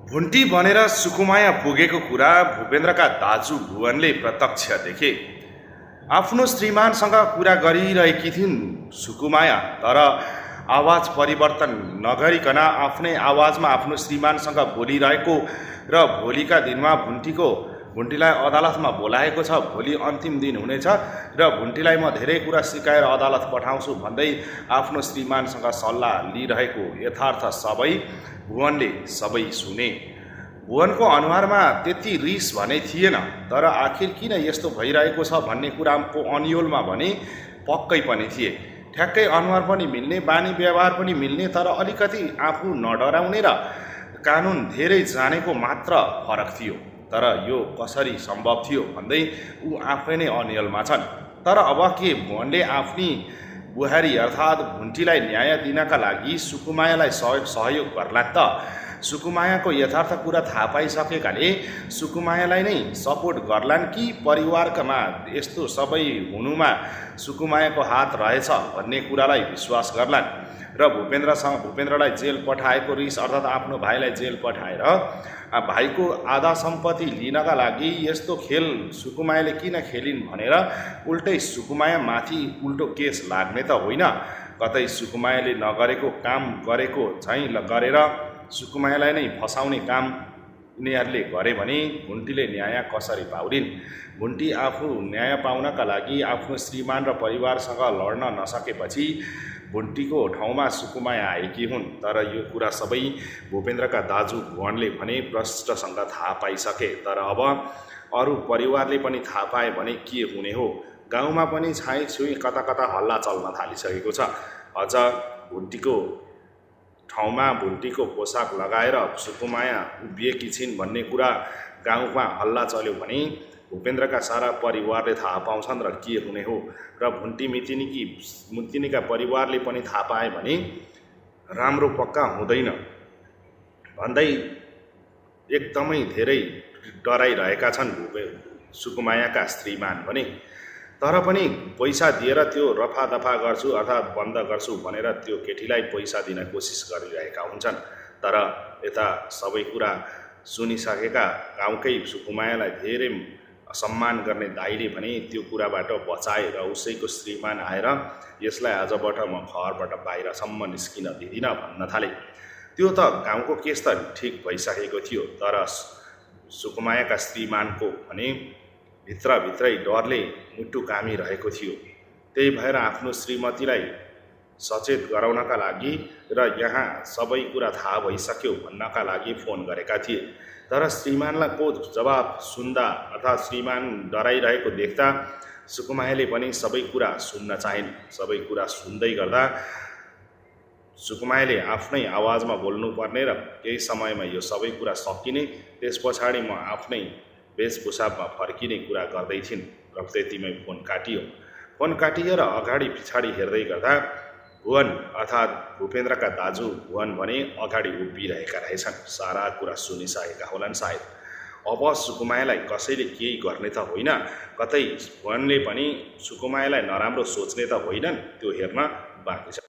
भुन्टी बनेर सुकुमाया पुगेको कुरा भूपेन्द्रका दाजु भुवनले प्रत्यक्ष देखे। आफ्नो श्रीमानसँग कुरा गरिरहेकी थिइन् सुकुमाया, तर आवाज परिवर्तन नगरिकन आफ्नै आवाजमा आफ्नो श्रीमानसँग बोलिरहेको र भोलिका दिनमा भुन्टीलाई अदालतमा बोलाएको छ। भोलि अन्तिम दिन हुनेछ र भुन्टीलाई म धेरै कुरा सिकाएर अदालत पठाउँछु भन्दै आफ्नो श्रीमानसँग सल्लाह लिइरहेको यथार्थ भुवनले सबै सुने। भुवनको अनुहारमा त्यति रिस भने थिएन, तर आखिर किन यस्तो भइरहेको छ भन्ने कुराको अन्योलमा भने पक्कै पनि थिए। ठ्याक्कै अनुहार पनि मिल्ने, बानी व्यवहार पनि मिल्ने, तर अलिकति आफू नडराउने र कानुन धेरै जानेको मात्र फरक थियो। तर यो कसरी सम्भव थियो भन्दै ऊ आफै नै अन्यलमा छन्। तर अब के भुवनले आफ्नी बुहारी अर्थात् भुन्टीलाई न्याय दिनका लागि सुकुमायालाई सहयोग गर्ला त? सुकुमायाको यथार्थ कुरा थाहा पाइसकेकाले सुकुमायालाई नै सपोर्ट गर्लान् कि परिवारकामा यस्तो सबै हुनुमा सुकुमायाको हात रहेछ भन्ने कुरालाई विश्वास गर्लान्? र भूपेन्द्रलाई जेल पठाएको रिस अर्थात् आफ्नो भाइलाई जेल पठाएर भाइको आधा सम्पत्ति लिनका लागि यस्तो खेल सुकुमायाले किन खेलिन् भनेर उल्टै सुकुमाया माथि उल्टो केस लाग्ने त होइन? कतै सुकुमायाले नगरेको काम गरेको चाहिँ गरेर सुकुमायालाई नै फसाउने काम यिनीहरूले गरे भने भुन्टीले न्याय कसरी पाउलिन्? भुन्टी आफू न्याय पाउनका लागि आफ्नो श्रीमान र परिवारसँग लड्न नसकेपछि भुन्टीको ठाउँमा सुकुमाया आएकी हुन्। तर यो कुरा सबै भूपेन्द्रका दाजु भुवनले भने प्रष्टसँग थाहा पाइसके। तर अब अरू परिवारले पनि थाहा पाए भने के हुने हो? गाउँमा पनि छाइछुई कता कता हल्ला चल्न थालिसकेको छ। अझ भुन्टीको ठाउँमा भुन्टीको पोसाक लगाएर सुकुमाया उभिएकी छिन् भन्ने कुरा गाउँमा हल्ला चल्यो भने भूपेन्द्रका सारा परिवारले थाहा पाउँछन् र के हुने हो? र भुन्टी मितिनीका परिवारले पनि थाहा पाए भने राम्रो पक्का हुँदैन भन्दै एकदमै धेरै डराइरहेका छन् सुकुमायाका श्रीमान भने। तर पनि पैसा दिएर त्यो रफादफा गर्छु अर्थात् बन्द गर्छु भनेर त्यो केटीलाई पैसा दिन कोसिस गरिरहेका हुन्छन्। तर यता सबै कुरा सुनिसकेका गाउँकै सुकुमायालाई धेरै सम्मान गर्ने दाइले भने त्यो कुराबाट बचाए र उसैको श्रीमान आएर यसलाई आजबाट म घरबाट बाहिरसम्म निस्किन दिदिनँ भन्न थाले। त्यो त गाउँको केस त ठिक भइसकेको थियो, तर सुकुमायाका श्रीमानको भने भित्रभित्रै डरले मुटु कामिरहेको थियो। त्यही भएर आफ्नो श्रीमतीलाई सचेत गराउनका लागि र यहाँ सबै कुरा थाहा भइसक्यो भन्नका लागि फोन गरेका थिए। तर श्रीमानको जवाब सुन्दा अर्थात् श्रीमान डराइरहेको देख्दा सुकुमायाले पनि सबै कुरा सुन्न चाहिन्। सबै कुरा सुन्दै गर्दा सुकुमायाले आफ्नै आवाजमा बोल्नुपर्ने र केही समयमा यो सबै कुरा सकिने, त्यस पछाडि म आफ्नै वेशभूषामा फर्किने कुरा गर्दै थिइन् र त्यतिमै फोन काटियो। फोन काटिएर अगाडि पछाडि हेर्दै गर्दा भुवन अर्थात् भूपेन्द्रका दाजु भुवन भने अगाडि उभिरहेका रहेछन्। सारा कुरा सुनिसकेका होलान् सायद। अब सुकुमायालाई कसैले केही गर्ने त होइन, कतै भुवनले पनि सुकुमायालाई नराम्रो सोच्ने त होइनन्, त्यो हेर्न बाँकी छ।